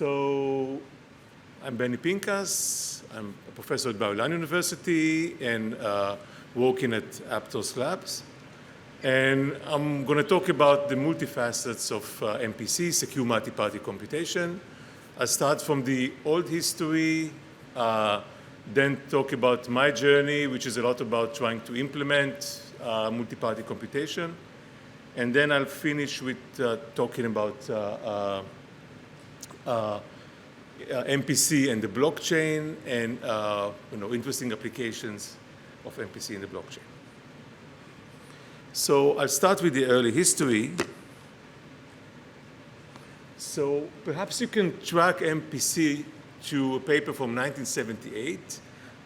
So I'm Benny Pinkas. I'm a professor at Bar-Ilan University and working at Aptos Labs. And I'm going to talk about the multi-facets of MPC, secure multi-party computation. I'll start from the old history, then talk about my journey, which is a lot about trying to implement multi-party computation. And then I'll finish with talking about MPC and the blockchain and interesting applications of MPC in the blockchain. So I'll start with the early history. So perhaps you can track MPC to a paper from 1978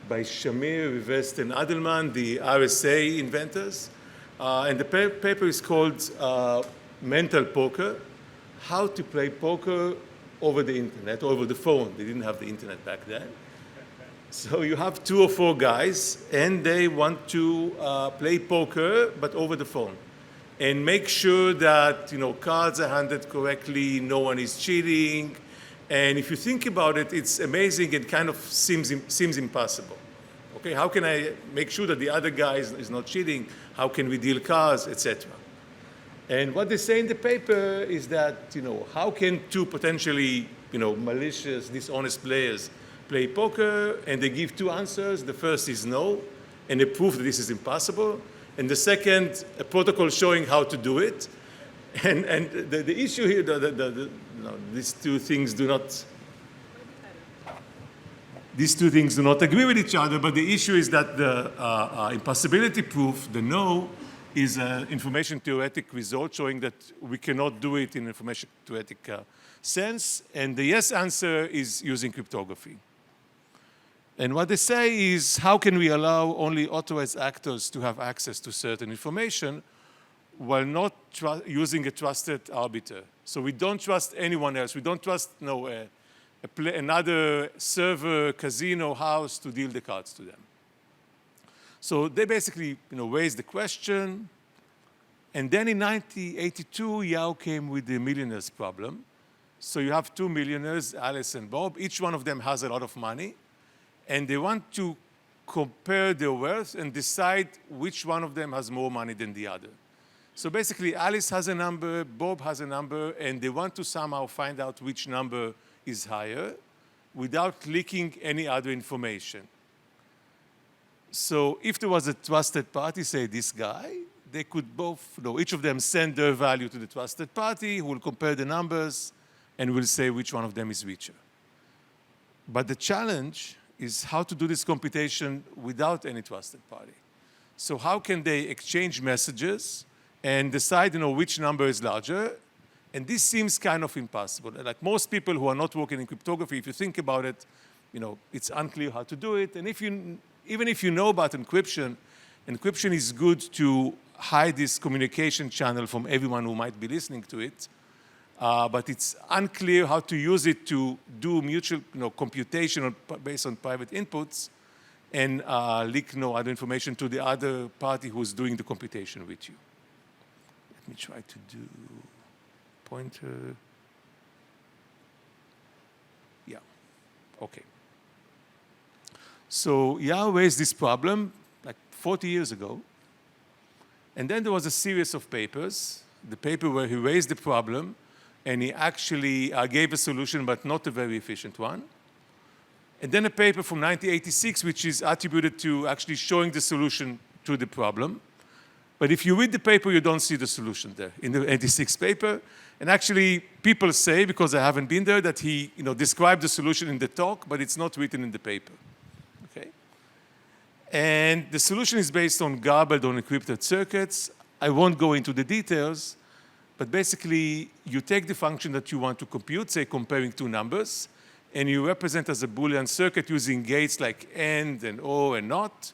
by Shamir, Rivest, and Adelman, the RSA inventors. And the paper is called Mental Poker, How to Play Poker over the Internet, or over the phone. They didn't have the Internet back then. So you have 2 or 4 guys, and they want to play poker, but over the phone. And make sure that cards are handled correctly, no one is cheating. And if you think about it, it's amazing and kind of seems impossible. Okay, how can I make sure that the other guy is not cheating? How can we deal cards, etc.? And what they say in the paper is that, how can 2 potentially, malicious, dishonest players play poker? And they give 2 answers. The first is no, and they prove that this is impossible. And the second, a protocol showing how to do it. And the issue here, these two things do not agree with each other, but the issue is that the impossibility proof, the no, is an information theoretic result showing that we cannot do it in information theoretic sense. And the yes answer is using cryptography. And what they say is, how can we allow only authorized actors to have access to certain information while not using a trusted arbiter? So we don't trust anyone else. We don't trust another server, casino, house to deal the cards to them. So they basically raised the question. And then in 1982, Yao came with the millionaires problem. So you have 2 millionaires, Alice and Bob. Each one of them has a lot of money. And they want to compare their wealth and decide which one of them has more money than the other. So basically, Alice has a number, Bob has a number, and they want to somehow find out which number is higher without leaking any other information. So if there was a trusted party, say this guy, they could both, each of them send their value to the trusted party, who will compare the numbers and will say which one of them is richer. But the challenge is how to do this computation without any trusted party. So how can they exchange messages and decide which number is larger? And this seems kind of impossible. Like most people who are not working in cryptography, if you think about it, it's unclear how to do it. And even if you know about encryption, encryption is good to hide this communication channel from everyone who might be listening to it. But it's unclear how to use it to do mutual computation based on private inputs and leak other information to the other party who's doing the computation with you. Let me try to do pointer. Yeah, okay. So Yao raised this problem like 40 years ago. And then there was a series of papers, the paper where he raised the problem, and he actually gave a solution, but not a very efficient one. And then a paper from 1986, which is attributed to actually showing the solution to the problem. But if you read the paper, you don't see the solution there in the 86 paper. And actually, people say, because I haven't been there, that he described the solution in the talk, but it's not written in the paper. Okay? And the solution is based on garbled or encrypted circuits. I won't go into the details, but basically, you take the function that you want to compute, say comparing 2 numbers, and you represent as a Boolean circuit using gates like AND and OR and NOT.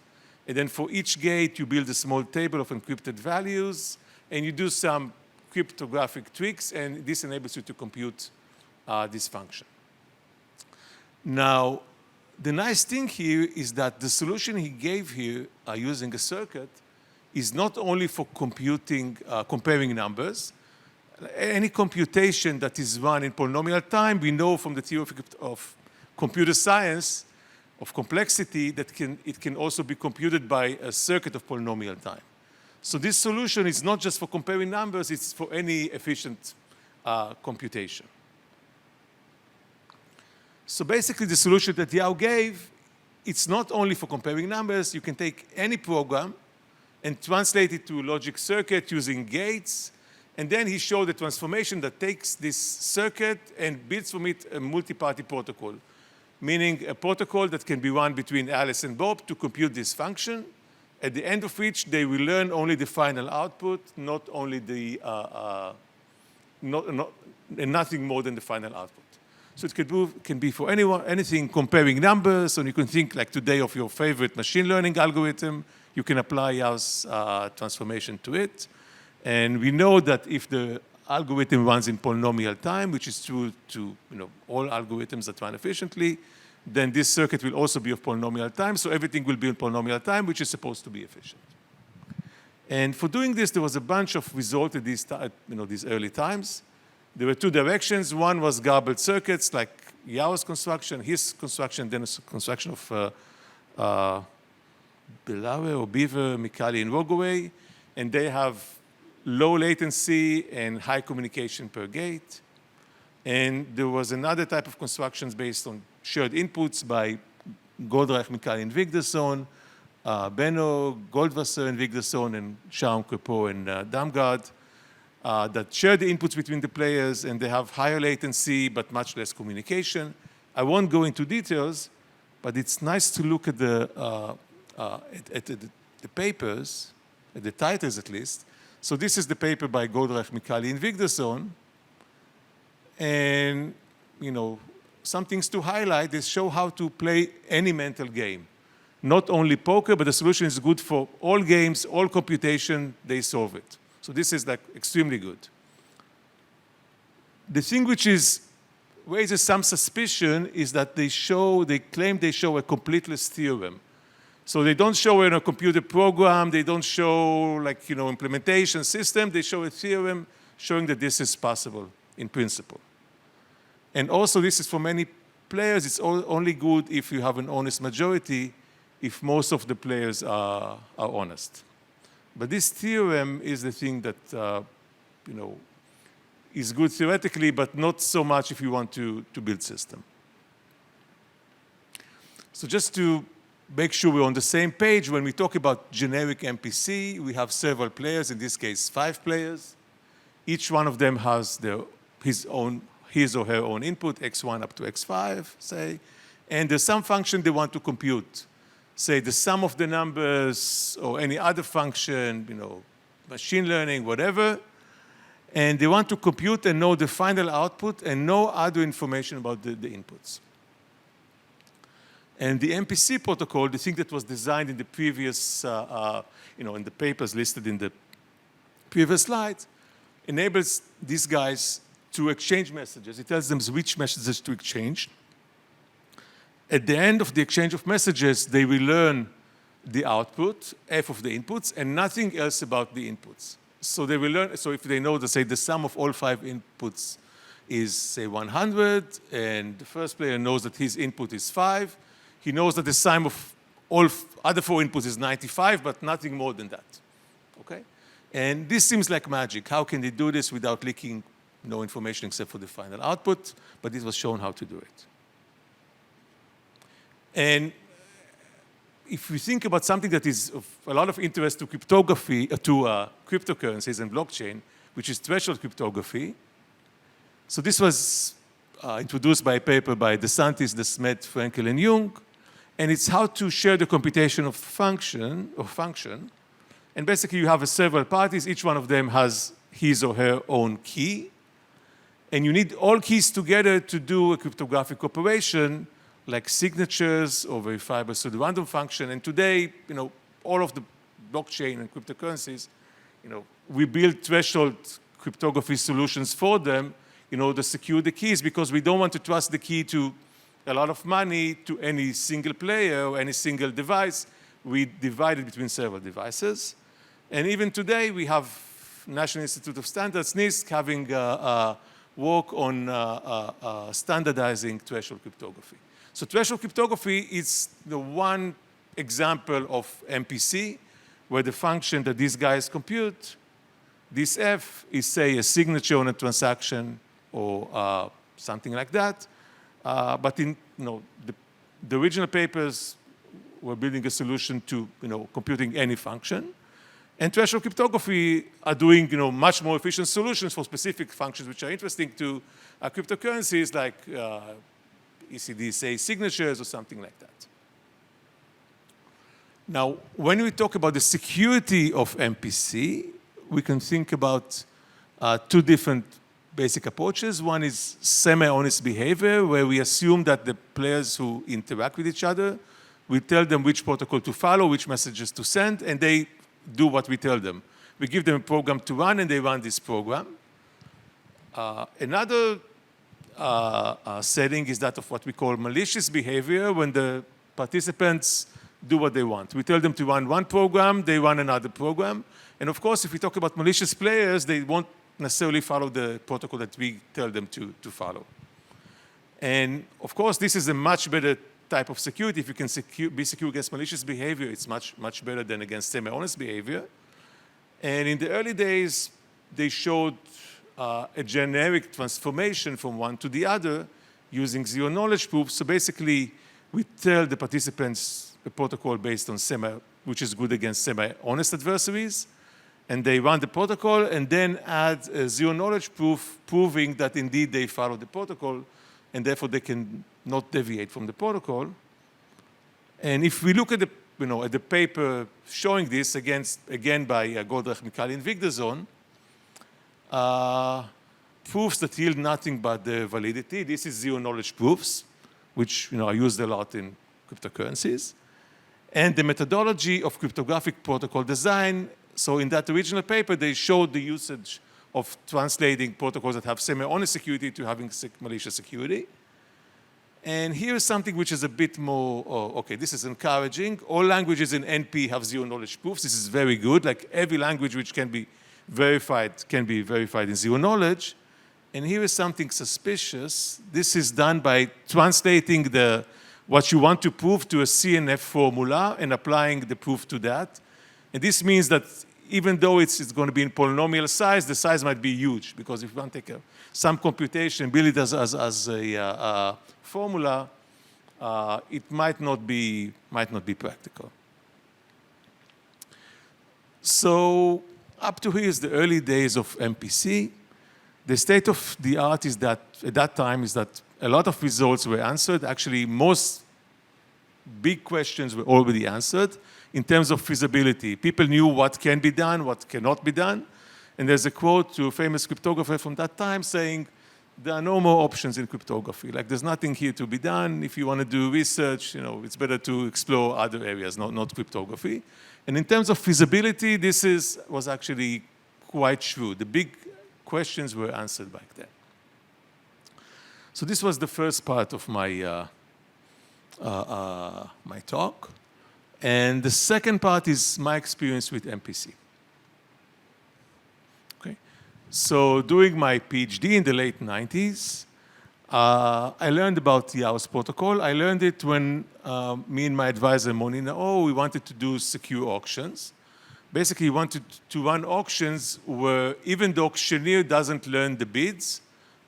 And then for each gate, you build a small table of encrypted values, and you do some cryptographic tricks, and this enables you to compute this function. Now, the nice thing here is that the solution he gave here using a circuit is not only for computing, comparing numbers. any computation that is run in polynomial time, we know from the theory of computer science, of complexity, that it can also be computed by a circuit of polynomial time. So this solution is not just for comparing numbers, it's for any efficient computation. So basically the solution that Yao gave, it's not only for comparing numbers, you can take any program and translate it to a logic circuit using gates, and then he showed a transformation that takes this circuit and builds from it a multi-party protocol, meaning a protocol that can be run between Alice and Bob to compute this function, at the end of which they will learn only the final output, not only the, and nothing more than the final output. So it can be for anything comparing numbers, and you can think like today of your favorite machine learning algorithm. You can apply Yao's transformation to it. And we know that if the algorithm runs in polynomial time, which is true to all algorithms that run efficiently, then this circuit will also be of polynomial time, so everything will be in polynomial time, which is supposed to be efficient. And for doing this, there was a bunch of results at these early times. There were two directions. One was garbled circuits, like Yao's construction, his construction, then a construction of Beaver, Mikali, and Rogoway, and they have low latency and high communication per gate. And there was another type of constructions based on shared inputs by Goldreich, Mikali, and Wigderson, Benno, Goldwasser, and Wigderson, and Schaum, Crepeau, and Damgaard, that share the inputs between the players, and they have higher latency but much less communication. I won't go into details, but it's nice to look at the papers, at the titles at least. So this is the paper by Goldreich, Mikali, and Wigderson. And, some things to highlight is show how to play any mental game. Not only poker, but the solution is good for all games, all computation, they solve it. So this is like extremely good. The thing which raises some suspicion is that they claim they show a completeness theorem. So they don't show in a computer program, they don't show implementation system, they show a theorem showing that this is possible in principle. And also this is for many players, it's only good if you have an honest majority, if most of the players are honest. But this theorem is the thing that is good theoretically, but not so much if you want to build system. So just to make sure we're on the same page, when we talk about generic MPC, we have several players, in this case 5 players. Each one of them has his or her own input, x1 up to x5, say, and there's some function they want to compute. Say the sum of the numbers or any other function, machine learning, whatever, and they want to compute and know the final output and no other information about the inputs. And the MPC protocol, the thing that was designed in the previous, in the papers listed in the previous slide, enables these guys to exchange messages. It tells them which messages to exchange. At the end of the exchange of messages, they will learn the output, f of the inputs, and nothing else about the inputs. So they will learn, so if they know that, say, the sum of all 5 inputs is, say, 100, and the first player knows that his input is 5, he knows that the sum of all other 4 inputs is 95, but nothing more than that, okay? And this seems like magic. How can they do this without leaking no information except for the final output? But this was shown how to do it. if we think about something that is of a lot of interest to cryptography, to cryptocurrencies and blockchain, which is threshold cryptography. So this was introduced by a paper by DeSantis, Desmet, Frankel, and Jung, and it's how to share the computation of function. And basically you have several parties, each one of them has his or her own key, and you need all keys together to do a cryptographic operation, like signatures or verifiable pseudo-random function. And today, all of the blockchain and cryptocurrencies, we build threshold cryptography solutions for them in order to secure the keys, because we don't want to trust the key to a lot of money to any single player or any single device. We divide it between several devices. And even today, we have National Institute of Standards, NIST, having work on standardizing threshold cryptography. So threshold cryptography is the one example of MPC where the function that these guys compute, this F, is, say, a signature on a transaction or something like that. But in the original papers were building a solution to computing any function. And threshold cryptography are doing much more efficient solutions for specific functions which are interesting to cryptocurrencies like ECD, say, signatures or something like that. Now, when we talk about the security of MPC, we can think about two different basic approaches. One is semi-honest behavior, where we assume that the players who interact with each other, we tell them which protocol to follow, which messages to send, and they do what we tell them. We give them a program to run, and they run this program. Another setting is that of what we call malicious behavior, when the participants do what they want. We tell them to run one program, they run another program. And of course, if we talk about malicious players, they won't necessarily follow the protocol that we tell them to follow. And of course, this is a much better type of security. If you can be secure against malicious behavior, it's much, much better than against semi-honest behavior. And in the early days, they showed a generic transformation from one to the other using zero-knowledge proofs. So basically, we tell the participants a protocol based on which is good against semi-honest adversaries, and they run the protocol and then add a zero-knowledge proof proving that indeed they follow the protocol, and therefore they can not deviate from the protocol. And if we look at the paper showing this again by Godrech, Mikali, and Vigdazon, proofs that yield nothing but the validity. This is zero-knowledge proofs, which are used a lot in cryptocurrencies. And the methodology of cryptographic protocol design. So in that original paper, they showed the usage of translating protocols that have semi-honest security to having malicious security. And here is something which is a bit more, okay, this is encouraging. All languages in NP have zero-knowledge proofs. This is very good. Like every language which can be verified in zero-knowledge. And here is something suspicious. This is done by translating what you want to prove to a CNF formula and applying the proof to that. And this means that even though it's going to be in polynomial size, the size might be huge, because if you want to take some computation, build it as a formula, it might not be practical. So up to here is the early days of MPC. The state of the art is that at that time is that a lot of results were answered. Actually, most big questions were already answered in terms of feasibility. People knew what can be done, what cannot be done. And there's a quote to a famous cryptographer from that time saying, there are no more options in cryptography. Like, there's nothing here to be done. If you want to do research, it's better to explore other areas, not cryptography. And in terms of feasibility, this was actually quite true. The big questions were answered back then. So this was the first part of my my talk. And the second part is my experience with MPC. Okay. So during my PhD in the late 90s, I learned about the Yaos protocol. I learned it when me and my advisor, Moni Nao, we wanted to do secure auctions. Basically, we wanted to run auctions where even the auctioneer doesn't learn the bids,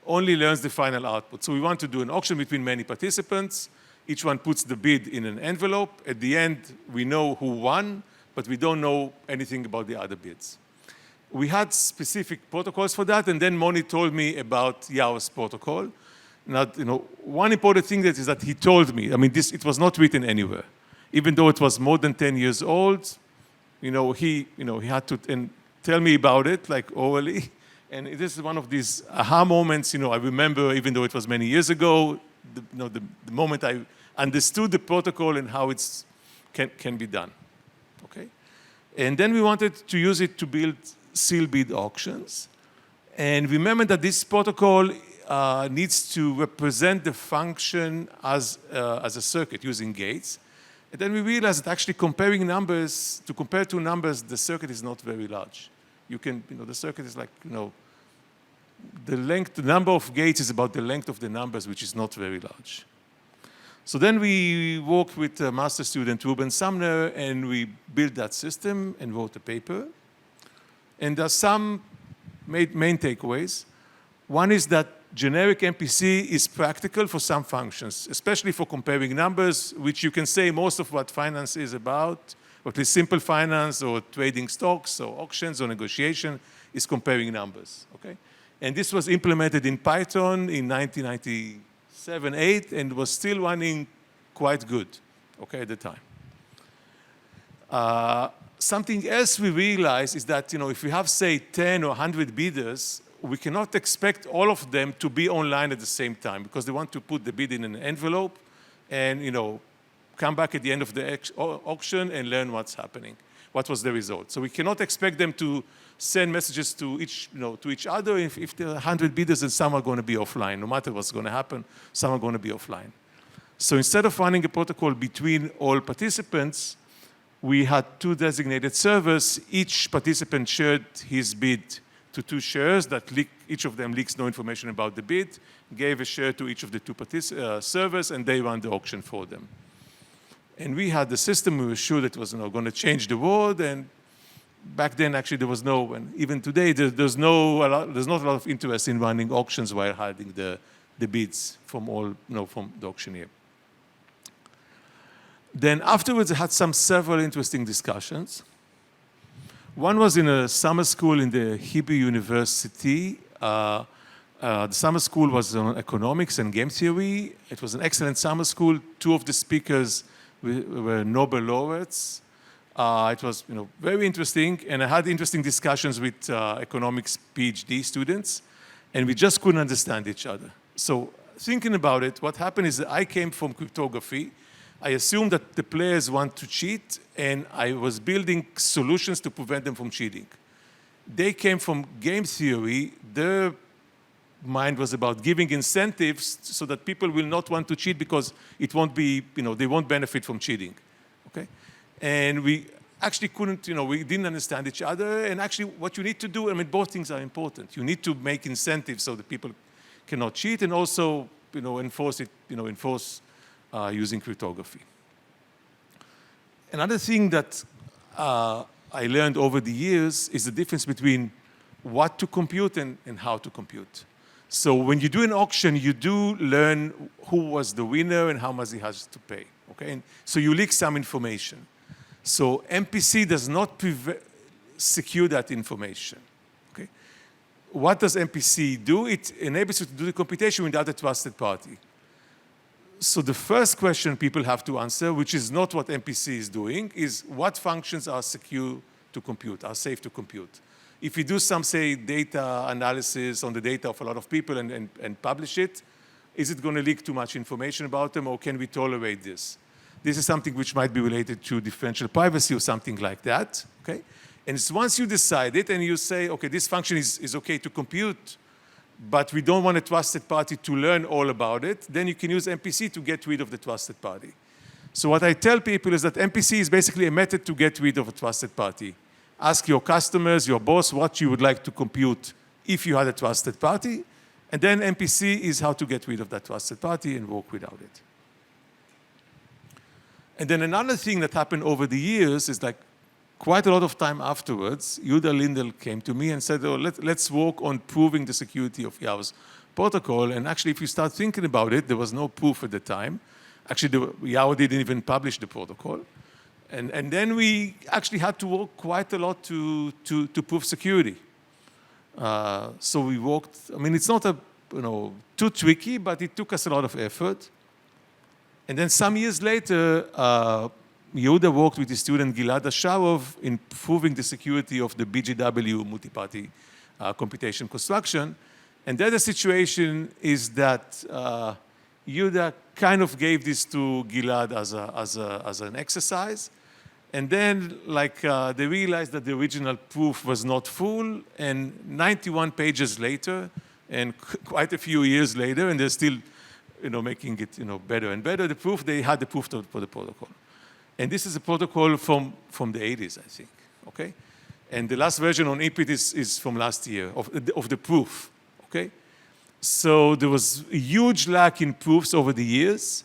only learns the final output. So we want to do an auction between many participants. Each one puts the bid in an envelope. At the end, we know who won, but we don't know anything about the other bids. We had specific protocols for that, and then Moni told me about Yaos protocol. Now, one important thing is that he told me, it was not written anywhere. Even though it was more than 10 years old, he had to tell me about it, like orally. And this is one of these aha moments, I remember, even though it was many years ago, the moment I understood the protocol and how it can be done, okay? And then we wanted to use it to build seal bid auctions. And remember that this protocol needs to represent the function as a circuit using gates. And then we realized that actually comparing numbers, to compare two numbers, the circuit is not very large. You can, the circuit is like, the length, the number of gates is about the length of the numbers, which is not very large. So then we worked with master student Ruben Sumner, and we built that system and wrote a paper. And there's some main takeaways. One is that generic MPC is practical for some functions, especially for comparing numbers, which you can say most of what finance is about, or at least simple finance or trading stocks or auctions or negotiation is comparing numbers, okay? And this was implemented in Python in 1997-8 and was still running quite good, okay, at the time. Something else we realized is that, if we have, say, 10 or 100 bidders, we cannot expect all of them to be online at the same time because they want to put the bid in an envelope and, come back at the end of the auction and learn what's happening, what was the result. So we cannot expect them to send messages to each other if there are 100 bidders and some are going to be offline. No matter what's going to happen, some are going to be offline. So instead of running a protocol between all participants, we had 2 designated servers. Each participant shared his bid to 2 shares that each of them leaks no information about the bid, gave a share to each of the 2 servers, and they run the auction for them. And we had the system, we were sure that it was going to change the world, and back then actually there was no, and even today there's not a lot of interest in running auctions while hiding the bids from from the auctioneer. Then afterwards I had several interesting discussions. One was in a summer school in the Hebrew University. The summer school was on economics and game theory. It was an excellent summer school. 2 of the speakers were Nobel laureates. It was very interesting, and I had interesting discussions with economics PhD students, and we just couldn't understand each other. So thinking about it, what happened is that I came from cryptography. I assumed that the players want to cheat, and I was building solutions to prevent them from cheating. They came from game theory. Their mind was about giving incentives so that people will not want to cheat because it won't be, they won't benefit from cheating, okay? And we actually couldn't, we didn't understand each other. And actually what you need to do, both things are important. You need to make incentives so that people cannot cheat, and also, enforce using cryptography. Another thing that I learned over the years is the difference between what to compute and how to compute. So when you do an auction, you do learn who was the winner and how much he has to pay, okay? And so you leak some information. So MPC does not secure that information, okay? What does MPC do? It enables you to do the computation without a trusted party. So the first question people have to answer, which is not what MPC is doing, is what functions are secure to compute, are safe to compute? If you do some, say, data analysis on the data of a lot of people and publish it, is it going to leak too much information about them, or can we tolerate this? This is something which might be related to differential privacy or something like that, okay? And it's once you decide it and you say, okay, this function is okay to compute, but we don't want a trusted party to learn all about it, then you can use MPC to get rid of the trusted party. So what I tell people is that MPC is basically a method to get rid of a trusted party. Ask your customers, your boss, what you would like to compute if you had a trusted party, and then MPC is how to get rid of that trusted party and work without it. And then another thing that happened over the years is like quite a lot of time afterwards, Yehuda Lindell came to me and said, oh, let's work on proving the security of Yahoo's protocol. And actually, if you start thinking about it, there was no proof at the time. Actually, Yahoo didn't even publish the protocol. And then we actually had to work quite a lot to prove security. So we worked, it's not too tricky, but it took us a lot of effort. And then some years later, Yehuda worked with his student Gilad Asharov in proving the security of the BGW multi-party computation construction. And the other situation is that Yehuda kind of gave this to Gilad as an exercise. And then, they realized that the original proof was not full, and 91 pages later, and quite a few years later, and they're still, making it, better and better. The proof, they had the proof for the protocol. And this is a protocol from the 80s, I think, okay? And the last version on EPIT is from last year, of the proof, okay? So there was a huge lack in proofs over the years.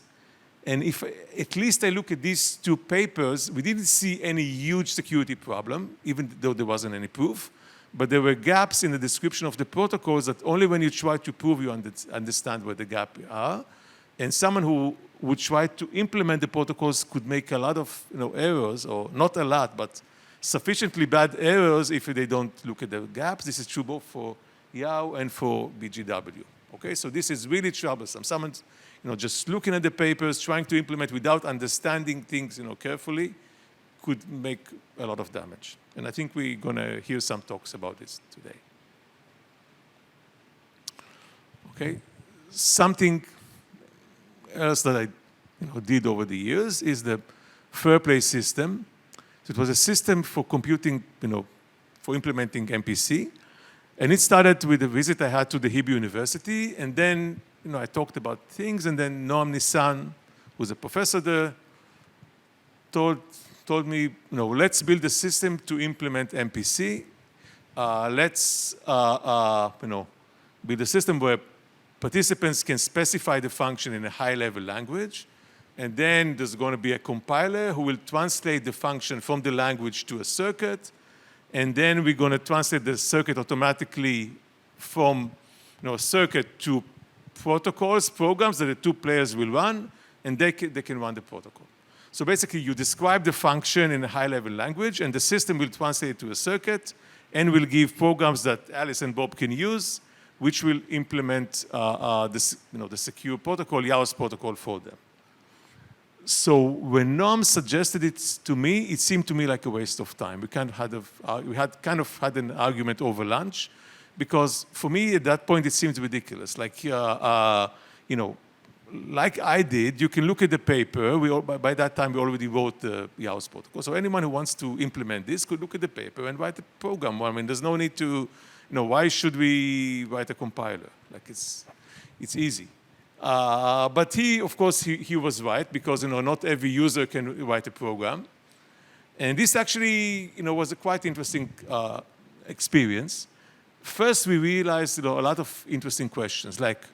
And if at least I look at these two papers, we didn't see any huge security problem, even though there wasn't any proof. But there were gaps in the description of the protocols that only when you try to prove you understand where the gaps are. And someone who would try to implement the protocols could make a lot of errors, or not a lot, but sufficiently bad errors if they don't look at the gaps. This is true both for YAO and for BGW. Okay, so this is really troublesome. Someone's just looking at the papers, trying to implement without understanding things carefully, could make a lot of damage. And I think we're going to hear some talks about this today. Okay, something else that I did over the years is the fair play system. So it was a system for computing, for implementing MPC. And it started with a visit I had to the Hebrew University, and then I talked about things, and then Noam Nissan, who's a professor there, told me, let's build a system to implement MPC. Let's build a system where participants can specify the function in a high-level language, and then there's going to be a compiler who will translate the function from the language to a circuit, and then we're going to translate the circuit automatically from a circuit to protocols, programs that the two players will run, and they can run the protocol. So basically, you describe the function in a high-level language, and the system will translate it to a circuit, and will give programs that Alice and Bob can use, which will implement the secure protocol, YAO's protocol, for them. So when Noam suggested it to me, it seemed to me like a waste of time. We kind of had an argument over lunch, because for me at that point it seemed ridiculous. Like like I did, you can look at the paper. By that time we already wrote the YAO's protocol. So anyone who wants to implement this could look at the paper and write a program. I mean, there's no need to, why should we write a compiler? Like it's easy. But of course, he was right, because not every user can write a program. And this actually, was a quite interesting experience. First, we realized a lot of interesting questions, like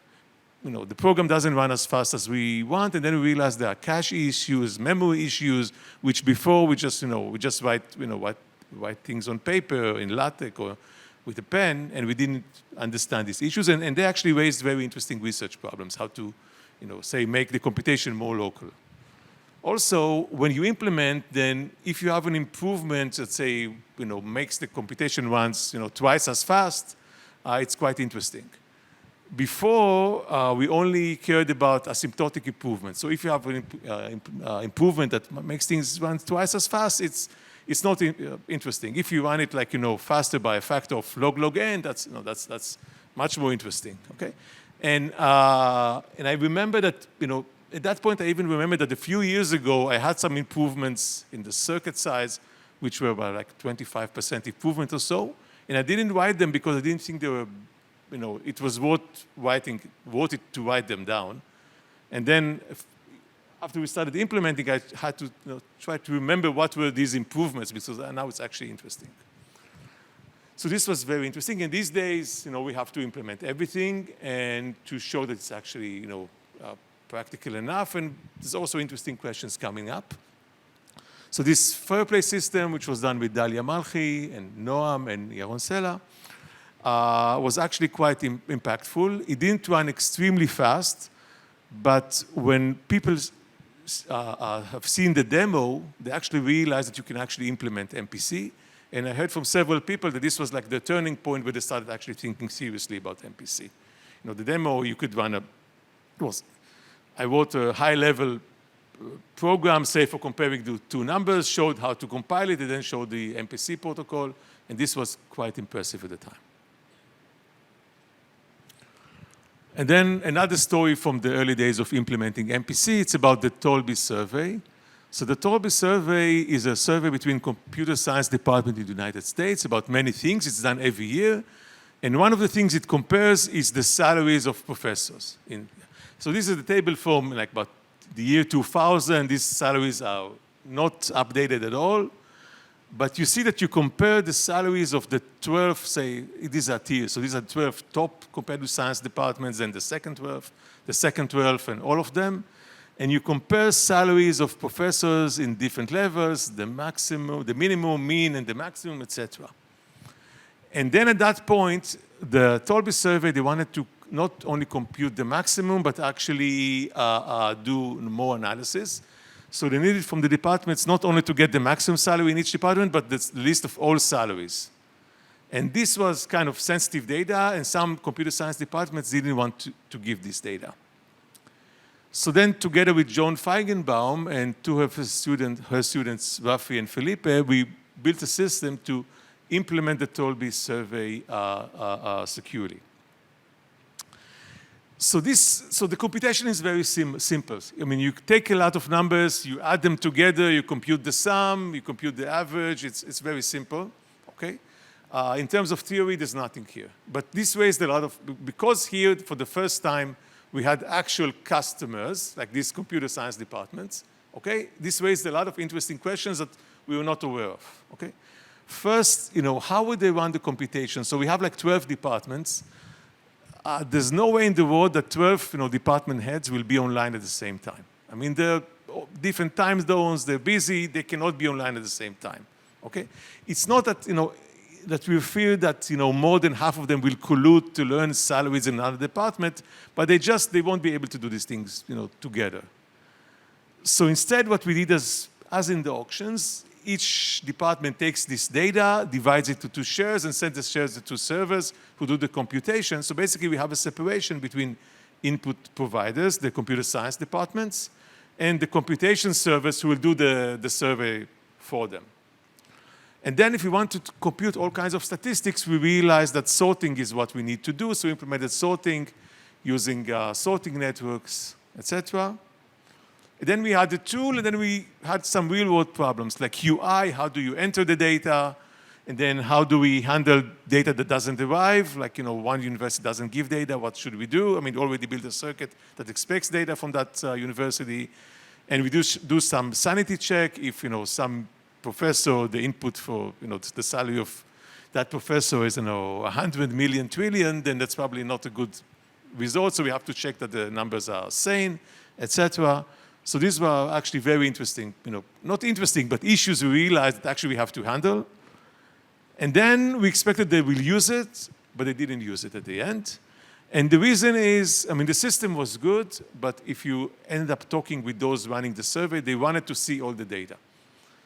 the program doesn't run as fast as we want, and then we realized there are cache issues, memory issues, which before we just write things on paper in LaTeX or with a pen, and we didn't understand these issues. And they actually raised very interesting research problems, how to, say, make the computation more local. Also, when you implement, then if you have an improvement that, say, makes the computation runs, twice as fast, it's quite interesting. Before, we only cared about asymptotic improvement. So if you have an improvement that makes things run twice as fast, it's not interesting. If you run it like, faster by a factor of log n, that's much more interesting, okay? And I remember that, at that point, I even remember that a few years ago, I had some improvements in the circuit size, which were about like 25% improvement or so. And I didn't write them because I didn't think they were, it was worth it to write them down. And then after we started implementing, I had to try to remember what were these improvements, because now it's actually interesting. So this was very interesting. And these days, we have to implement everything and to show that it's actually, practical enough. And there's also interesting questions coming up. So this fair play system, which was done with Dalia Malchi and Noam and Yaron Sela, was actually quite impactful. It didn't run extremely fast, but when people have seen the demo, they actually realized that you can actually implement MPC. And I heard from several people that this was like the turning point where they started actually thinking seriously about MPC. The demo, you could run I wrote a high-level program, say, for comparing the two numbers, showed how to compile it, and then showed the MPC protocol, and this was quite impressive at the time. And then another story from the early days of implementing MPC, it's about the Tolby survey. So the Tolby survey is a survey between computer science department in the United States about many things. It's done every year. And one of the things it compares is the salaries of professors. So this is the table from like about the year 2000. These salaries are not updated at all. But you see that you compare the salaries of the 12, say, these are tiers. So these are 12 top computer science departments and the second 12, and all of them. And you compare salaries of professors in different levels, the maximum, the minimum, mean, and the maximum, etc. And then at that point, the Tolby survey, they wanted to not only compute the maximum, but actually do more analysis. So they needed from the departments not only to get the maximum salary in each department, but the list of all salaries. And this was kind of sensitive data, and some computer science departments didn't want to give this data. So then together with John Feigenbaum and two of her students, Rafi and Felipe, we built a system to implement the Tolby survey securely. So the computation is very simple. I mean, you take a lot of numbers, you add them together, you compute the sum, you compute the average. It's very simple, okay? In terms of theory, there's nothing here. But this raised a lot of, because here, for the first time, we had actual customers, like these computer science departments, okay? This raised a lot of interesting questions that we were not aware of, okay? First, how would they run the computation? So we have like 12 departments. There's no way in the world that 12 department heads will be online at the same time. I mean, they're different time zones, they're busy, they cannot be online at the same time, okay? It's not that, that we fear that, more than half of them will collude to learn salaries in another department, but they won't be able to do these things, together. So instead, what we did as in the auctions, each department takes this data, divides it to 2 shares, and sends the shares to 2 servers who do the computation. So basically, we have a separation between input providers, the computer science departments, and the computation servers who will do the survey for them. And then if we want to compute all kinds of statistics, we realized that sorting is what we need to do. So we implemented sorting using sorting networks, etc. And then we had the tool, and then we had some real-world problems, like UI, how do you enter the data? And then how do we handle data that doesn't arrive? Like, one university doesn't give data, what should we do? I mean, we already built a circuit that expects data from that university. And we do some sanity check if, some professor, the input for, the salary of that professor is, 100 million trillion, then that's probably not a good result. So we have to check that the numbers are sane, etc. So these were actually very interesting, not interesting, but issues we realized that actually we have to handle. And then we expected they will use it, but they didn't use it at the end. And the reason is, the system was good, but if you end up talking with those running the survey, they wanted to see all the data.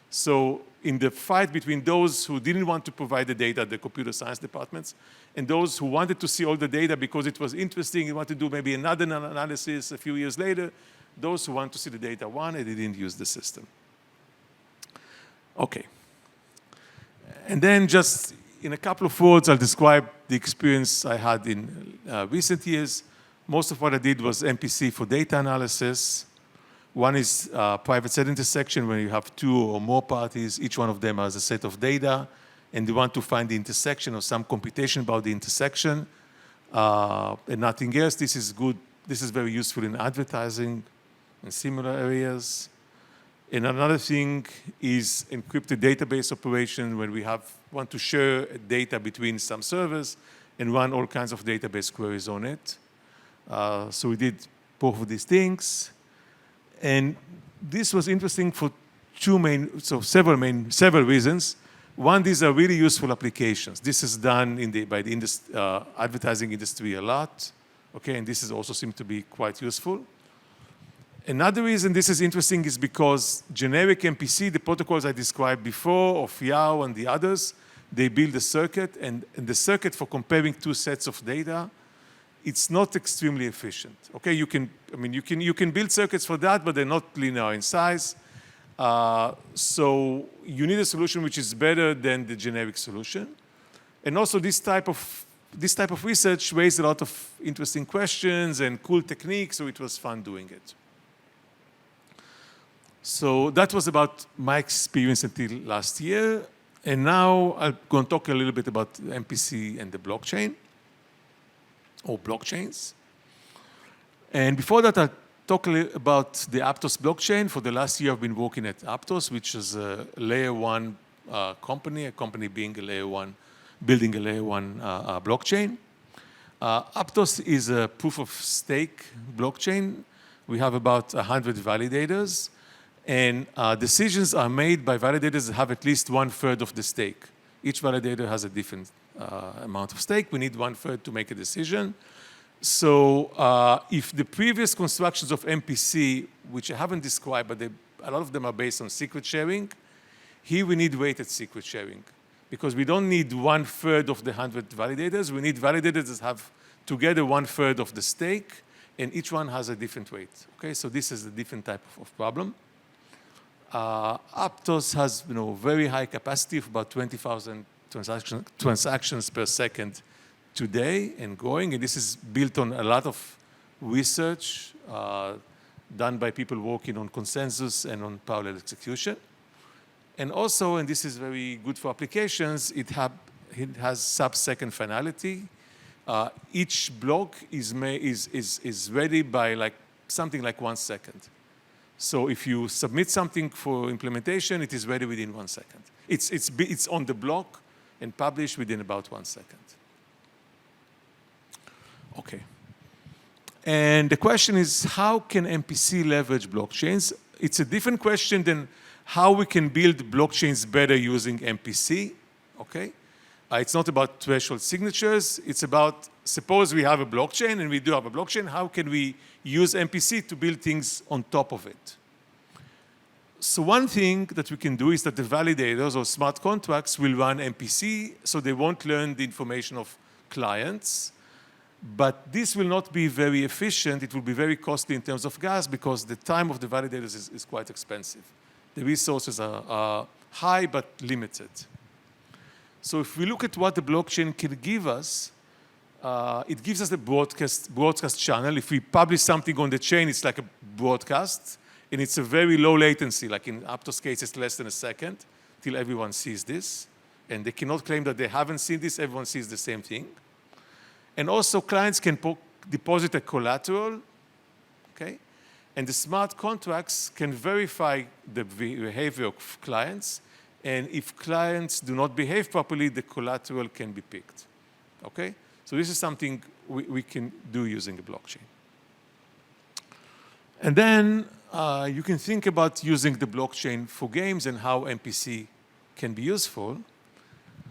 So in the fight between those who didn't want to provide the data, the computer science departments, and those who wanted to see all the data because it was interesting and wanted to do maybe another analysis a few years later, those who want to see the data won, and they didn't use the system. Okay. And then just in a couple of words, I'll describe the experience I had in recent years. Most of what I did was MPC for data analysis. One is private set intersection, where you have 2 or more parties. Each one of them has a set of data, and they want to find the intersection or some computation about the intersection, and nothing else. This is good. This is very useful in advertising and similar areas. And another thing is encrypted database operation, when we want to share data between some servers and run all kinds of database queries on it. So we did both of these things. And this was interesting for several reasons. One, these are really useful applications. This is done by the advertising industry a lot, okay? And this is also seemed to be quite useful. Another reason this is interesting is because generic MPC, the protocols I described before, of Yao and the others, they build a circuit, and the circuit for comparing 2 sets of data, it's not extremely efficient. Okay, you can build circuits for that, but they're not linear in size. So you need a solution which is better than the generic solution. And also this type of research raised a lot of interesting questions and cool techniques, so it was fun doing it. So that was about my experience until last year. And now I'm going to talk a little bit about MPC and the blockchain, or blockchains. And before that, I'll talk a little about the Aptos blockchain. For the last year, I've been working at Aptos, which is a layer 1 company, a company being a layer one, building a layer one blockchain. Aptos is a proof of stake blockchain. We have about 100 validators, and decisions are made by validators that have at least 1/3 of the stake. Each validator has a different amount of stake. We need 1/3 to make a decision. So if the previous constructions of MPC, which I haven't described, but a lot of them are based on secret sharing, here we need weighted secret sharing, because we don't need 1/3 of the 100 validators. We need validators that have together 1/3 of the stake, and each one has a different weight. Okay, so this is a different type of problem. Aptos has very high capacity of about 20,000 transactions per second today and growing, and this is built on a lot of research done by people working on consensus and on parallel execution. And also, and this is very good for applications, it has sub-second finality. Each block is ready by something like 1 second. So if you submit something for implementation, it is ready within 1 second. It's on the block and published within about 1 second. Okay. And the question is, how can MPC leverage blockchains? It's a different question than how we can build blockchains better using MPC, okay? It's not about threshold signatures. It's about, suppose we have a blockchain, and we do have a blockchain, how can we use MPC to build things on top of it? So one thing that we can do is that the validators or smart contracts will run MPC, so they won't learn the information of clients. But this will not be very efficient. It will be very costly in terms of gas, because the time of the validators is quite expensive. The resources are high but limited. So if we look at what the blockchain can give us, it gives us the broadcast channel. If we publish something on the chain, it's like a broadcast, and it's a very low latency. Like in Aptos' case, it's less than a second till everyone sees this. And they cannot claim that they haven't seen this. Everyone sees the same thing. And also, clients can deposit a collateral, okay? And the smart contracts can verify the behavior of clients. And if clients do not behave properly, the collateral can be picked, okay? So this is something we can do using a blockchain. And then you can think about using the blockchain for games and how MPC can be useful.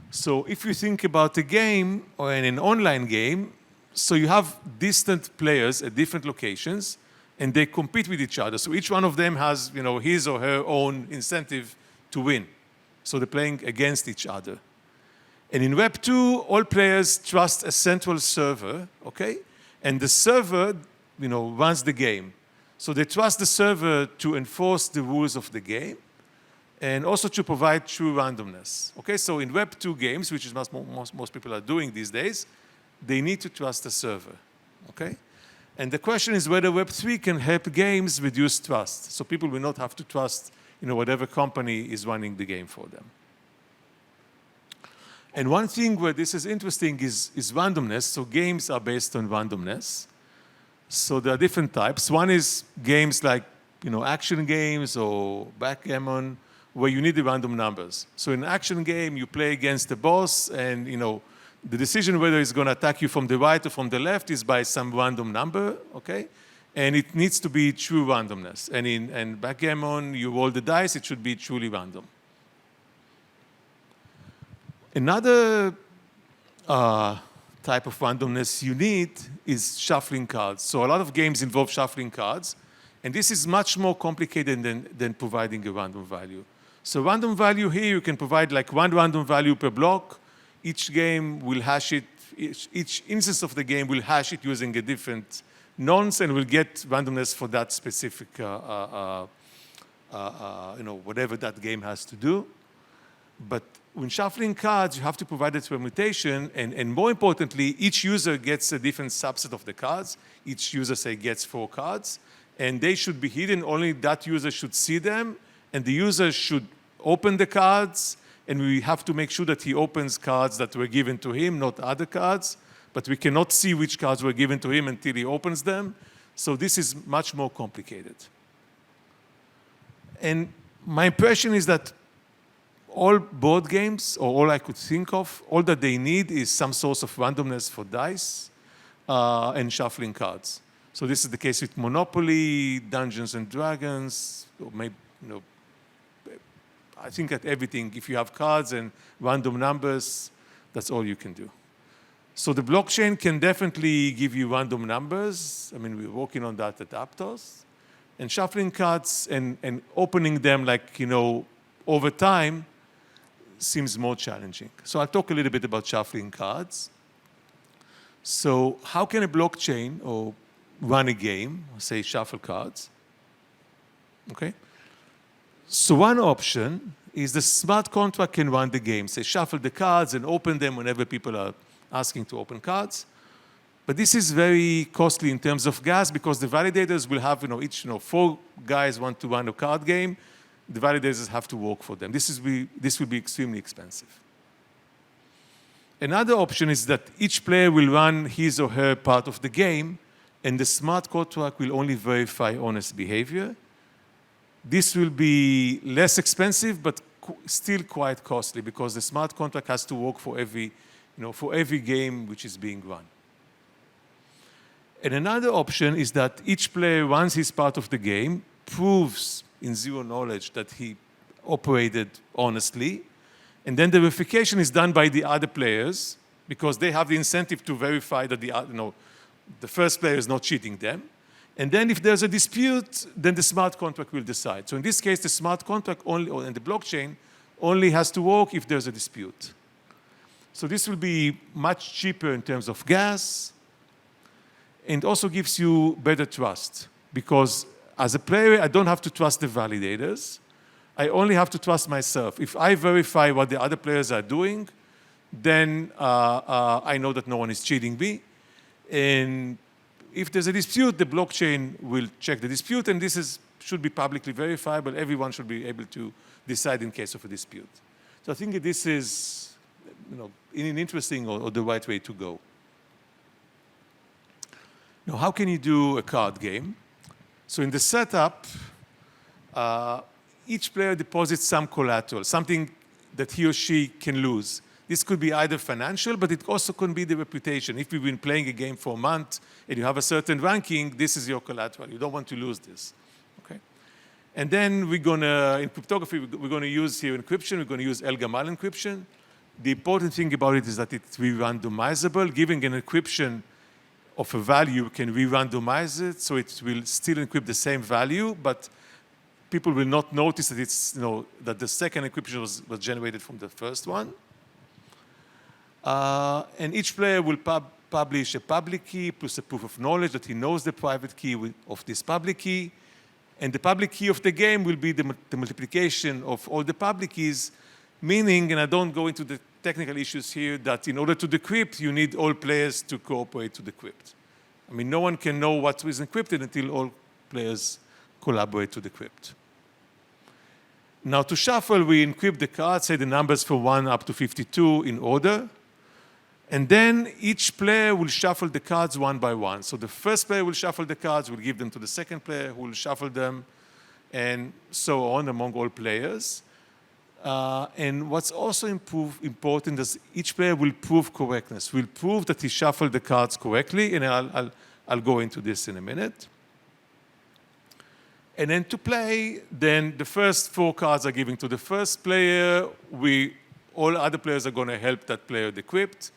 So if you think about a game or an online game, so you have distant players at different locations, and they compete with each other. So each one of them has his or her own incentive to win. So they're playing against each other. And in Web 2, all players trust a central server, okay? And the server runs the game. So they trust the server to enforce the rules of the game, and also to provide true randomness. Okay, so in Web 2 games, which is most people are doing these days, they need to trust the server, okay? And the question is whether Web 3 can help games reduce trust, so people will not have to trust whatever company is running the game for them. And one thing where this is interesting is randomness. So games are based on randomness. So there are different types. One is games like action games or backgammon, where you need the random numbers. So in an action game, you play against the boss, and the decision whether it's going to attack you from the right or from the left is by some random number, okay? And it needs to be true randomness. And in backgammon, you roll the dice, it should be truly random. Another type of randomness you need is shuffling cards. So a lot of games involve shuffling cards, and this is much more complicated than providing a random value. So random value here, you can provide like one random value per block. Each game will hash it, each instance of the game will hash it using a different nonce, and will get randomness for that specific, whatever that game has to do. But when shuffling cards, you have to provide a permutation, and more importantly, each user gets a different subset of the cards. Each user, say, gets 4 cards, and they should be hidden. Only that user should see them, and the user should open the cards, and we have to make sure that he opens cards that were given to him, not other cards, but we cannot see which cards were given to him until he opens them. So this is much more complicated. And my impression is that all board games, or all I could think of, all that they need is some source of randomness for dice and shuffling cards. So this is the case with Monopoly, Dungeons and Dragons, or maybe, I think at everything, if you have cards and random numbers, that's all you can do. So the blockchain can definitely give you random numbers. I mean, we're working on that at Aptos. And shuffling cards and opening them over time seems more challenging. So I'll talk a little bit about shuffling cards. So how can a blockchain or run a game, say shuffle cards? Okay. So one option is the smart contract can run the game, say shuffle the cards and open them whenever people are asking to open cards. But this is very costly in terms of gas because the validators will have, each, 4 guys want to run a card game. The validators have to work for them. This will be extremely expensive. Another option is that each player will run his or her part of the game, and the smart contract will only verify honest behavior. This will be less expensive, but still quite costly because the smart contract has to work for every game which is being run. And another option is that each player runs his part of the game, proves in zero knowledge that he operated honestly, and then the verification is done by the other players because they have the incentive to verify that the first player is not cheating them. And then if there's a dispute, then the smart contract will decide. So in this case, the smart contract and the blockchain only has to work if there's a dispute. So this will be much cheaper in terms of gas, and also gives you better trust because as a player, I don't have to trust the validators. I only have to trust myself. If I verify what the other players are doing, then I know that no one is cheating me. And if there's a dispute, the blockchain will check the dispute, and this should be publicly verifiable. Everyone should be able to decide in case of a dispute. So I think this is an interesting or the right way to go. Now, how can you do a card game? So in the setup, each player deposits some collateral, something that he or she can lose. This could be either financial, but it also can be the reputation. If you've been playing a game for a month and you have a certain ranking, this is your collateral. You don't want to lose this. Okay? And then in cryptography, we're going to use here encryption. We're going to use El-Gamal encryption. The important thing about it is that it's re-randomizable. Giving an encryption of a value can re-randomize it, so it will still encrypt the same value, but people will not notice that that the second encryption was generated from the first one. And each player will publish a public key plus a proof of knowledge that he knows the private key of this public key. And the public key of the game will be the multiplication of all the public keys, meaning, and I don't go into the technical issues here, that in order to decrypt, you need all players to cooperate to decrypt. I mean, no one can know what is encrypted until all players collaborate to decrypt. Now, to shuffle, we encrypt the cards, say the numbers from 1 up to 52 in order. And then each player will shuffle the cards one by one. So the first player will shuffle the cards, will give them to the second player, who will shuffle them, and so on among all players. And what's also important is each player will prove correctness, will prove that he shuffled the cards correctly, and I'll go into this in a minute. And then to play, then the first 4 cards are given to the first player. All other players are going to help that player decrypt.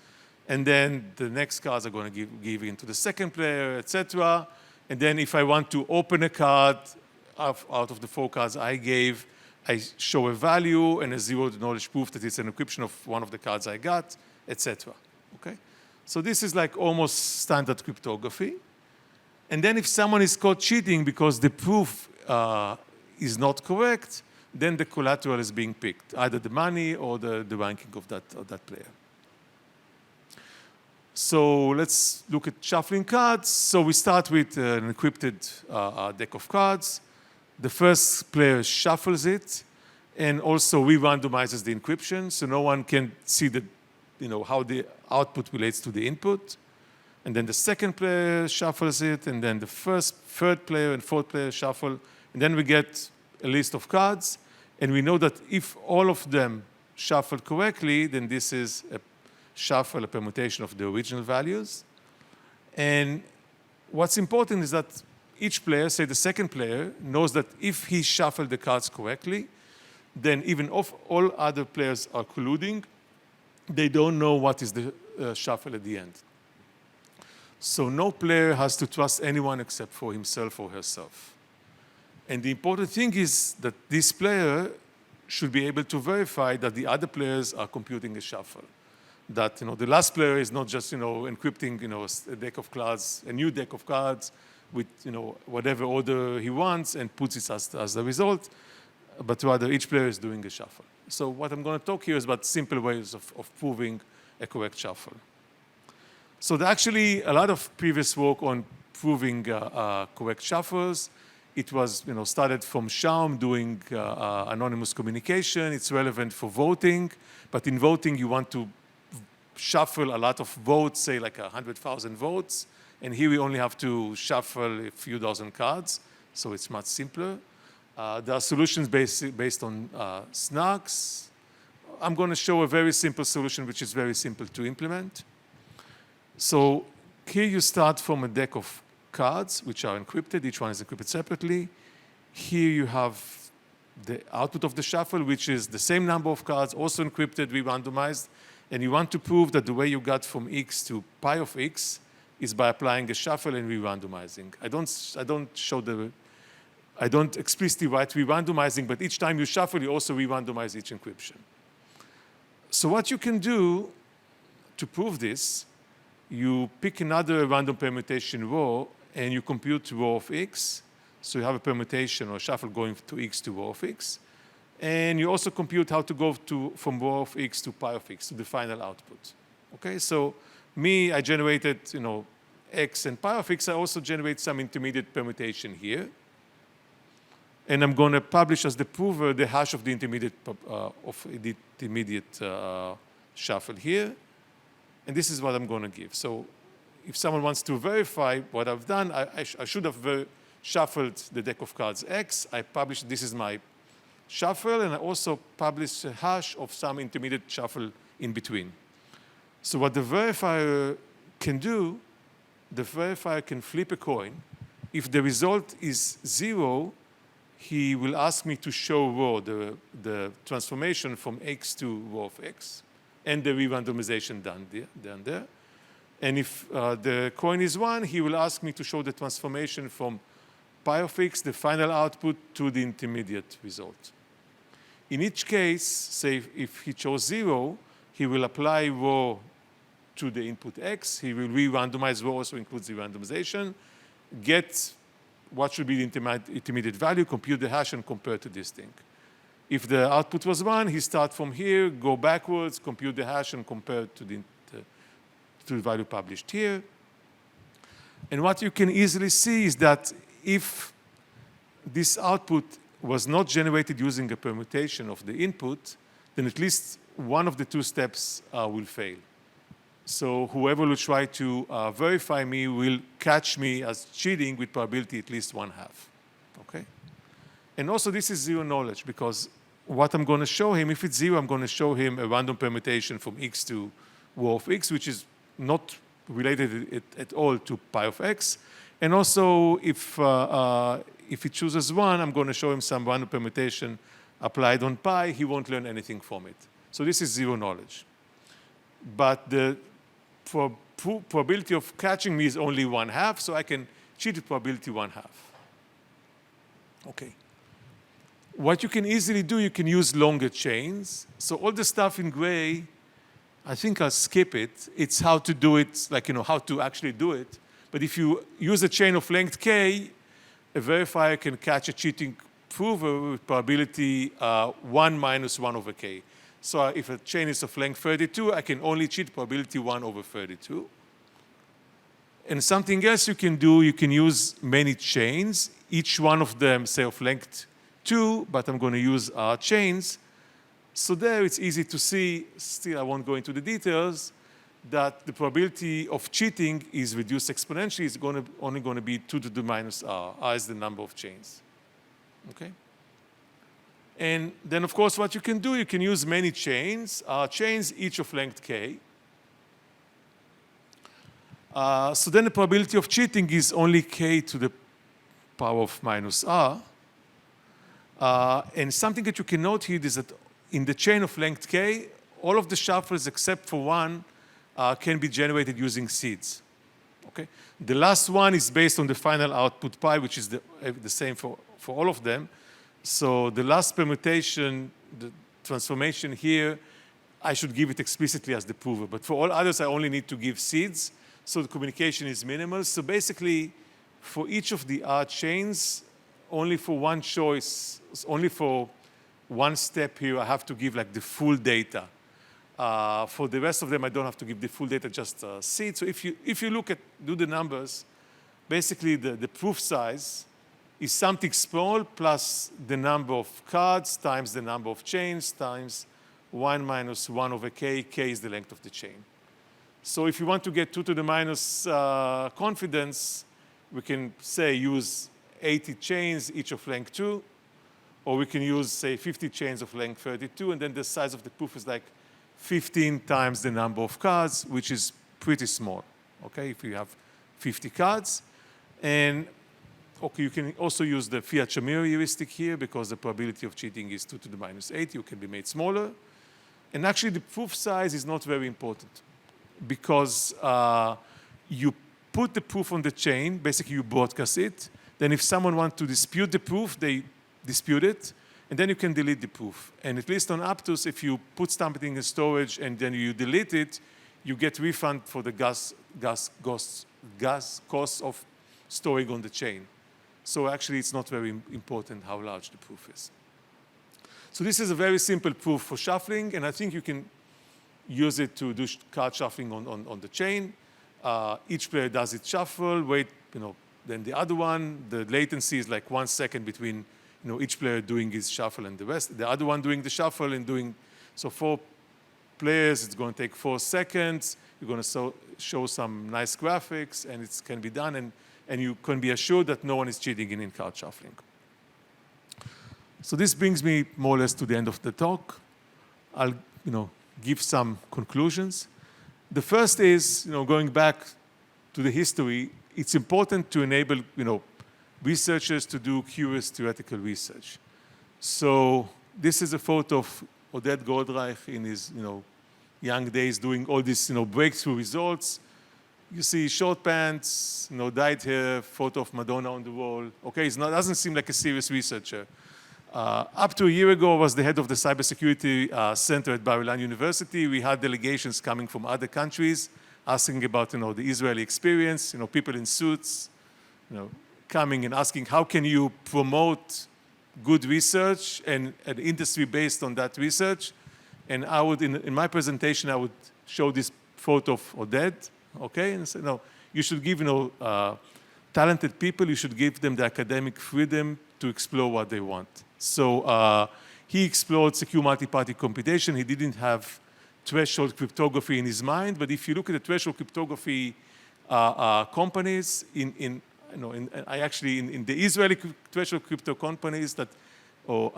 And then the next cards are going to give in to the second player, etc. And then if I want to open a card out of the 4 cards I gave, I show a value and a zero knowledge proof that it's an encryption of one of the cards I got, etc. Okay? So this is like almost standard cryptography. And then if someone is caught cheating because the proof is not correct, then the collateral is being picked, either the money or the ranking of that player. So let's look at shuffling cards. So we start with an encrypted deck of cards. The first player shuffles it, and also re-randomizes the encryption, so no one can see how the output relates to the input. And then the second player shuffles it, and then the third player and fourth player shuffle, and then we get a list of cards, and we know that if all of them shuffled correctly, then this is a shuffle, a permutation of the original values. And what's important is that each player, say the second player, knows that if he shuffled the cards correctly, then even if all other players are colluding, they don't know what is the shuffle at the end. So no player has to trust anyone except for himself or herself. And the important thing is that this player should be able to verify that the other players are computing a shuffle. That the last player is not just encrypting a deck of cards, a new deck of cards with whatever order he wants and puts it as the result, but rather each player is doing a shuffle. So what I'm going to talk here is about simple ways of proving a correct shuffle. So there actually a lot of previous work on proving correct shuffles. It was started from Schaum doing anonymous communication. It's relevant for voting, but in voting you want to shuffle a lot of votes, say like 100,000 votes, and here we only have to shuffle a few dozen cards, so it's much simpler. There are solutions based on SNARKs. I'm going to show a very simple solution which is very simple to implement. So here you start from a deck of cards which are encrypted. Each one is encrypted separately. Here you have the output of the shuffle, which is the same number of cards, also encrypted, re-randomized. And you want to prove that the way you got from x to pi of x is by applying a shuffle and re-randomizing. I don't explicitly write re-randomizing, but each time you shuffle, you also re-randomize each encryption. So what you can do to prove this, you pick another random permutation row and you compute row of x. So you have a permutation or shuffle going to x to row of x. And you also compute how to go from row of x to pi of x to the final output. Okay, so I generated x and pi of x. I also generate some intermediate permutation here. And I'm going to publish as the prover the hash of the intermediate shuffle here. And this is what I'm going to give. So if someone wants to verify what I've done, I should have shuffled the deck of cards X. I published this is my shuffle, and I also published a hash of some intermediate shuffle in between. So what the verifier can do, the verifier can flip a coin. If the result is 0, he will ask me to show row, the transformation from x to row of x, and the re-randomization done there. And if the coin is 1, he will ask me to show the transformation from pi of x, the final output, to the intermediate result. In each case, say if he chose 0, he will apply row to the input x. He will re-randomize row, also includes the randomization, get what should be the intermediate value, compute the hash, and compare to this thing. If the output was 1, he starts from here, go backwards, compute the hash, and compare to the value published here. And what you can easily see is that if this output was not generated using a permutation of the input, then at least one of the two steps will fail. So whoever will try to verify me will catch me as cheating with probability at least 1/2. Okay? And also this is zero knowledge, because what I'm going to show him, if it's 0, I'm going to show him a random permutation from x to row of x, which is not related at all to pi of x. And also if he chooses 1, I'm going to show him some random permutation applied on pi. He won't learn anything from it. So this is zero knowledge. But the probability of catching me is only 1/2, so I can cheat with probability 1/2. Okay. What you can easily do, you can use longer chains. So all the stuff in gray, I think I'll skip it. It's how to do it, like, how to actually do it. But if you use a chain of length k, a verifier can catch a cheating prover with probability 1 minus 1 over k. So if a chain is of length 32, I can only cheat probability 1 over 32. And something else you can do, you can use many chains, each one of them, say, of length 2, but I'm going to use chains. So there it's easy to see, still I won't go into the details, that the probability of cheating is reduced exponentially. It's only going to be 2 to the minus r. R is the number of chains. Okay? And then, of course, what you can do, you can use many chains, chains each of length k. So then the probability of cheating is only k to the power of minus r. And something that you can note here is that in the chain of length k, all of the shuffles except for one can be generated using seeds. Okay? The last one is based on the final output pi, which is the same for all of them. So the last permutation, the transformation here, I should give it explicitly as the prover. But for all others, I only need to give seeds, so the communication is minimal. So basically, for each of the R chains, only for one choice, only for one step here, I have to give like the full data. For the rest of them, I don't have to give the full data, just seed. So if you do the numbers, basically the proof size is something small plus the number of cards times the number of chains times 1 minus 1 over k. K is the length of the chain. So if you want to get 2 to the minus confidence, we can say use 80 chains, each of length 2, or we can use, say, 50 chains of length 32, and then the size of the proof is like 15 times the number of cards, which is pretty small, okay, if you have 50 cards. And okay, you can also use the Fiat-Shamir heuristic here because the probability of cheating is 2 to the minus 8. You can be made smaller. And actually, the proof size is not very important because you put the proof on the chain, basically you broadcast it. Then if someone wants to dispute the proof, they dispute it. And then you can delete the proof. And at least on Aptos, if you put something in storage and then you delete it, you get refund for the gas costs of storing on the chain. So actually, it's not very important how large the proof is. So this is a very simple proof for shuffling, and I think you can use it to do card shuffling on the chain. Each player does its shuffle, wait, then the other one. The latency is like 1 second between each player doing his shuffle and the rest. The other one doing the shuffle and doing, so 4 players, it's going to take 4 seconds. You're going to show some nice graphics, and it can be done, and you can be assured that no one is cheating in card shuffling. So this brings me more or less to the end of the talk. I'll give some conclusions. The first is going back to the history. It's important to enable researchers to do curious theoretical research. So this is a photo of Oded Goldreich in his young days doing all these breakthrough results. You see short pants, dyed hair, photo of Madonna on the wall. Okay, it doesn't seem like a serious researcher. Up to a year ago, I was the head of the cybersecurity center at Bar-Ilan University. We had delegations coming from other countries asking about the Israeli experience, people in suits, coming and asking how can you promote good research and an industry based on that research. And I would, in my presentation, I would show this photo of Oded, okay, and say, no, you should give talented people, you should give them the academic freedom to explore what they want. So he explored secure multi-party computation. He didn't have threshold cryptography in his mind, but if you look at the threshold cryptography companies in the Israeli threshold crypto companies or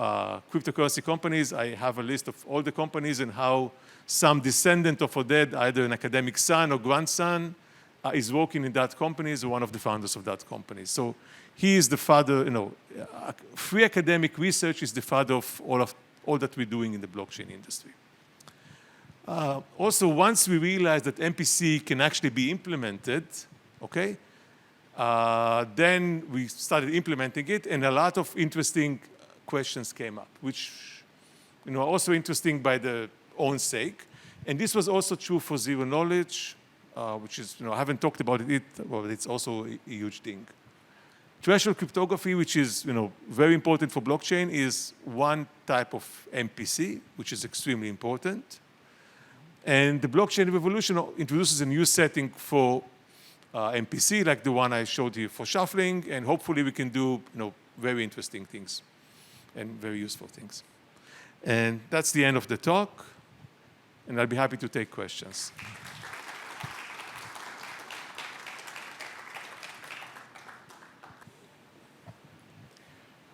cryptocurrency companies, I have a list of all the companies and how some descendant of Oded, either an academic son or grandson, is working in that company, is one of the founders of that company. So he is the father, free academic research is the father of all that we're doing in the blockchain industry. Also, once we realized that MPC can actually be implemented, okay, then we started implementing it, and a lot of interesting questions came up, which are also interesting by their own sake. And this was also true for zero knowledge, which is, I haven't talked about it, but it's also a huge thing. Threshold cryptography, which is very important for blockchain, is one type of MPC, which is extremely important. And the blockchain revolution introduces a new setting for MPC, like the one I showed you for shuffling, and hopefully we can do very interesting things and very useful things. And that's the end of the talk, and I'll be happy to take questions.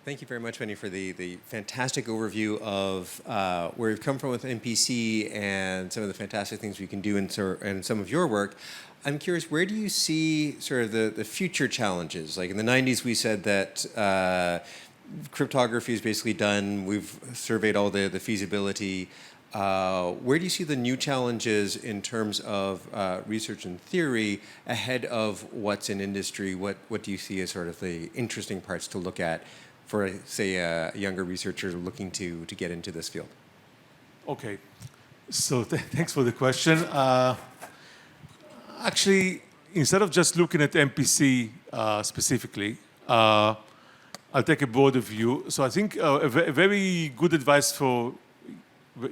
Thank you very much, Benny, for the fantastic overview of where we've come from with MPC and some of the fantastic things we can do in some of your work. I'm curious, where do you see sort of the future challenges? Like in the 90s, we said that cryptography is basically done. We've surveyed all the feasibility. Where do you see the new challenges in terms of research and theory ahead of what's in industry? What do you see as sort of the interesting parts to look at for, say, a younger researcher looking to get into this field? Okay, so thanks for the question. Actually, instead of just looking at MPC specifically, I'll take a broader view. So I think a very good advice for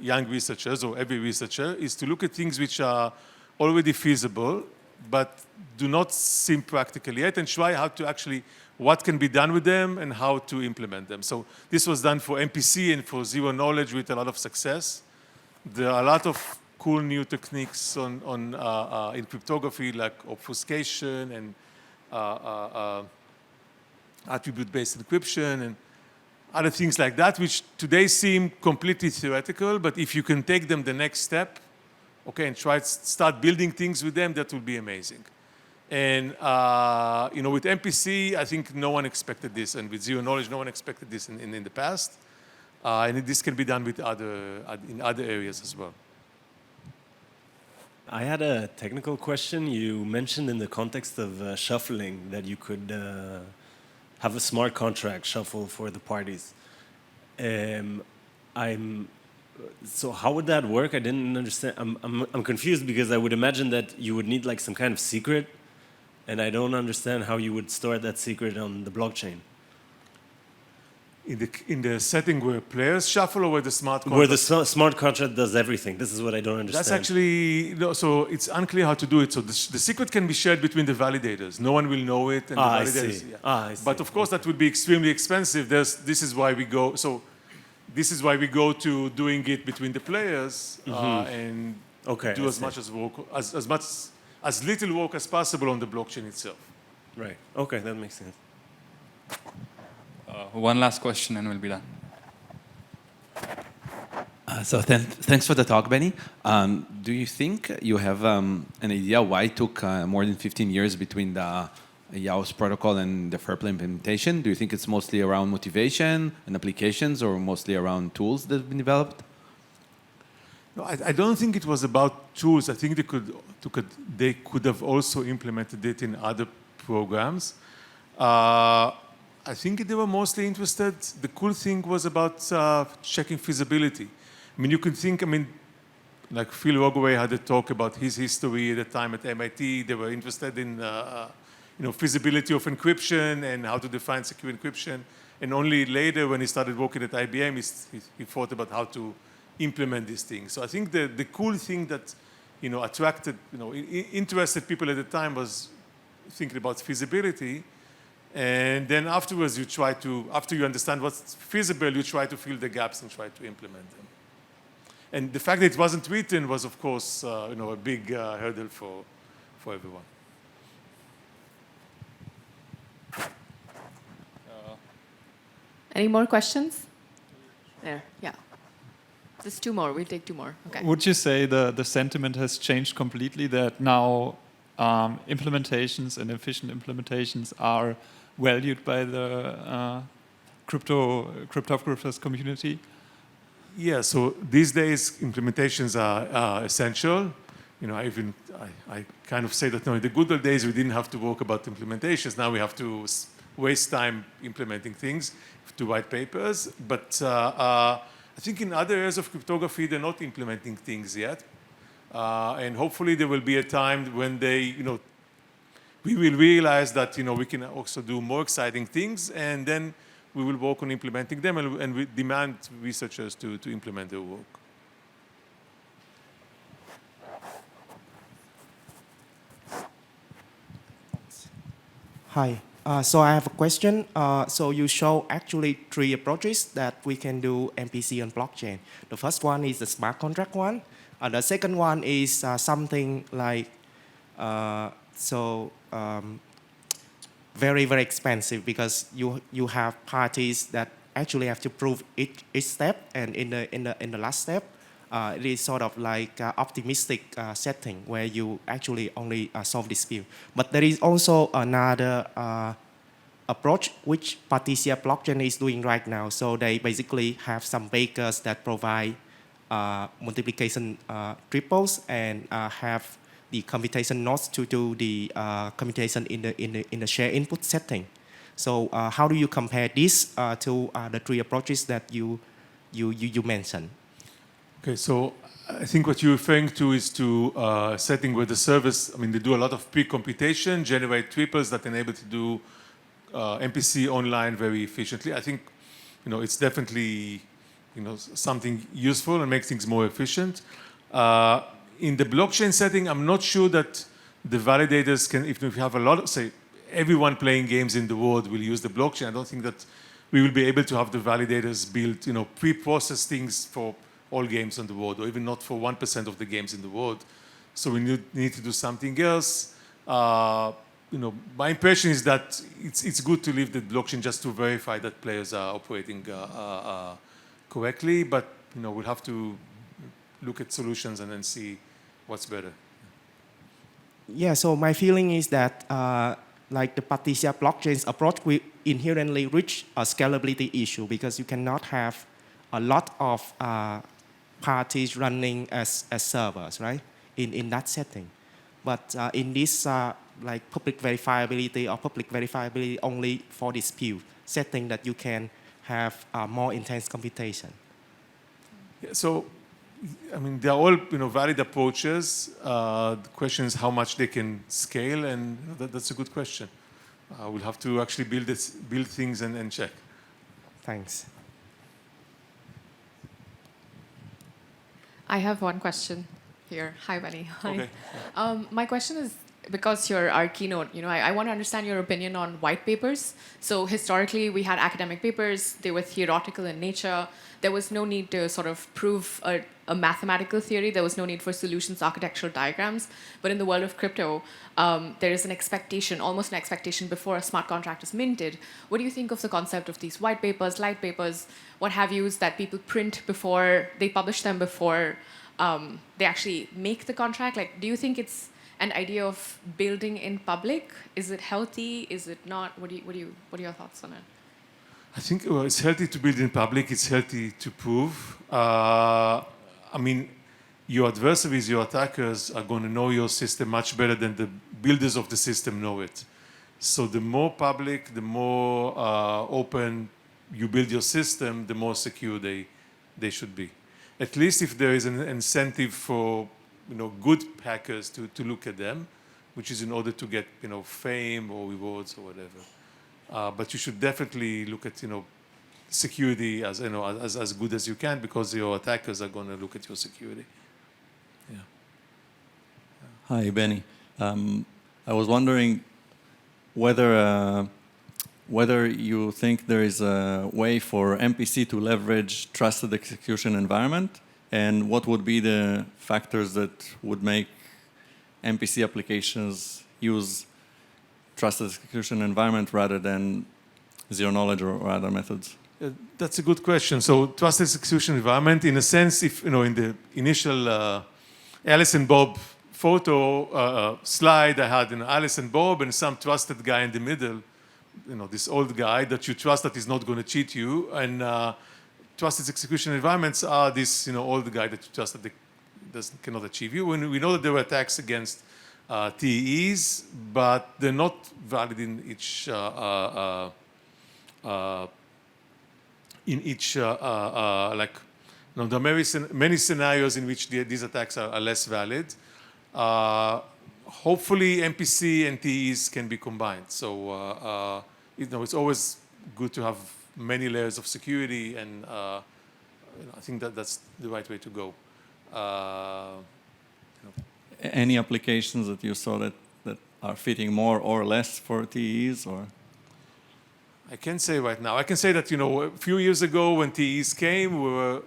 young researchers or every researcher is to look at things which are already feasible but do not seem practical yet, and try how to actually, what can be done with them and how to implement them. So this was done for MPC and for zero knowledge with a lot of success. There are a lot of cool new techniques in cryptography, like obfuscation and attribute-based encryption and other things like that, which today seem completely theoretical, but if you can take them the next step, okay, and try to start building things with them, that will be amazing. And with MPC, I think no one expected this, and with zero knowledge, no one expected this in the past. And this can be done with in other areas as well. I had a technical question. You mentioned in the context of shuffling that you could have a smart contract shuffle for the parties. So how would that work? I didn't understand. I'm confused because I would imagine that you would need like some kind of secret, and I don't understand how you would store that secret on the blockchain. In the setting where players shuffle or where the smart contract? Where the smart contract does everything. This is what I don't understand. That's actually, so it's unclear how to do it. So the secret can be shared between the validators. No one will know it. And the validators, I see. I see. But of course, that would be extremely expensive. This is why we go. So this is why we go to doing it between the players and do as much as little work as possible on the blockchain itself. Right. Okay, that makes sense. One last question and we'll be done. So thanks for the talk, Benny. Do you think you have an idea why it took more than 15 years between the YAOS protocol and the FAIRPLAY implementation? Do you think it's mostly around motivation and applications or mostly around tools that have been developed? No, I don't think it was about tools. I think they could have also implemented it in other programs. I think they were mostly interested. The cool thing was about checking feasibility. I mean, you can think, like Phil Rogoway had a talk about his history at the time at MIT. They were interested in feasibility of encryption and how to define secure encryption. And only later, when he started working at IBM, he thought about how to implement these things. So I think the cool thing that attracted, interested people at the time was thinking about feasibility. And then afterwards, after you understand what's feasible, you try to fill the gaps and try to implement them. And the fact that it wasn't written was, of course, a big hurdle for everyone. Any more questions? There, yeah. Just two more. We'll take two more. Okay. Would you say the sentiment has changed completely, that now implementations and efficient implementations are valued by the cryptographers community? Yeah, so these days implementations are essential. I kind of say that in the good old days we didn't have to work about implementations. Now we have to waste time implementing things, to write papers. But I think in other areas of cryptography they're not implementing things yet. And hopefully there will be a time when we will realize that we can also do more exciting things, and then we will work on implementing them, and we demand researchers to implement their work. Hi. So I have a question. So you show actually 3 approaches that we can do MPC on blockchain. The first one is the smart contract one. The second one is very, very expensive because you have parties that actually have to prove each step, and in the last step, it is sort of like optimistic setting where you actually only solve dispute. But there is also another approach which Partisia blockchain is doing right now. So they basically have some bakers that provide multiplication triples and have the computation nodes to do the computation in the share input setting. So how do you compare this to the three approaches that you mentioned? Okay, so I think what you're referring to is to setting where the servers, I mean, they do a lot of pre-computation, generate triples that enable to do MPC online very efficiently. I think, it's definitely, something useful and makes things more efficient. In the blockchain setting, I'm not sure that the validators can, if you have a lot of, say, everyone playing games in the world will use the blockchain. I don't think that we will be able to have the validators build, pre-process things for all games in the world, or even not for 1% of the games in the world. So we need to do something else. My impression is that it's good to leave the blockchain just to verify that players are operating correctly, but we'll have to look at solutions and then see what's better. Yeah, so my feeling is that like the Partisia blockchain's approach will inherently reach a scalability issue because you cannot have a lot of parties running as servers, right? In that setting. But in this like public verifiability or public verifiability only for dispute setting that you can have more intense computation. Yeah, so, I mean, they're all valid approaches. The question is how much they can scale, and that's a good question. We'll have to actually build things and check. Thanks. I have one question here. Hi, Benny. Hi. Okay. My question is, because you're our keynote, I want to understand your opinion on white papers. So historically, we had academic papers. They were theoretical in nature. There was no need to sort of prove a mathematical theory. There was no need for solutions, architectural diagrams. But in the world of crypto, there is an expectation, almost an expectation before a smart contract is minted. What do you think of the concept of these white papers, light papers, what have yous that people print before, they publish them before they actually make the contract? Like, do you think it's an idea of building in public? Is it healthy? Is it not? What are your thoughts on it? I think it's healthy to build in public. It's healthy to prove. I mean, your adversaries, your attackers are going to know your system much better than the builders of the system know it. So the more public, the more open you build your system, the more secure they should be. At least if there is an incentive for good hackers to look at them, which is in order to get fame or rewards or whatever. But you should definitely look at security as as good as you can, because your attackers are going to look at your security. Yeah. Hi, Benny. I was wondering whether you think there is a way for MPC to leverage trusted execution environment, and what would be the factors that would make MPC applications use trusted execution environment rather than zero knowledge or other methods? That's a good question. So trusted execution environment, in a sense, if in the initial Alice and Bob photo slide, I had Alice and Bob and some trusted guy in the middle, this old guy that you trust that is not going to cheat you, and trusted execution environments are this old guy that you trust that cannot achieve you. When we know that there were attacks against TEs, but they're not valid in each like there are many scenarios in which these attacks are less valid. Hopefully, MPC and TEs can be combined. So it's always good to have many layers of security, and I think that's the right way to go. Any applications that you saw that are fitting more or less for TEs, or? I can't say right now. I can say that a few years ago when TEs came, we were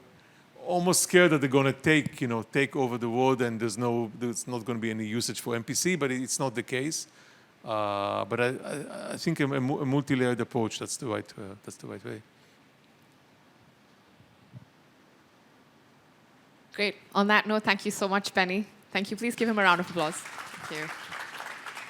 almost scared that they're going to take over the world, and there's not going to be any usage for MPC, but it's not the case. But I think a multi-layered approach, that's the right way. Great. On that note, thank you so much, Benny. Thank you. Please give him a round of applause. Thank you.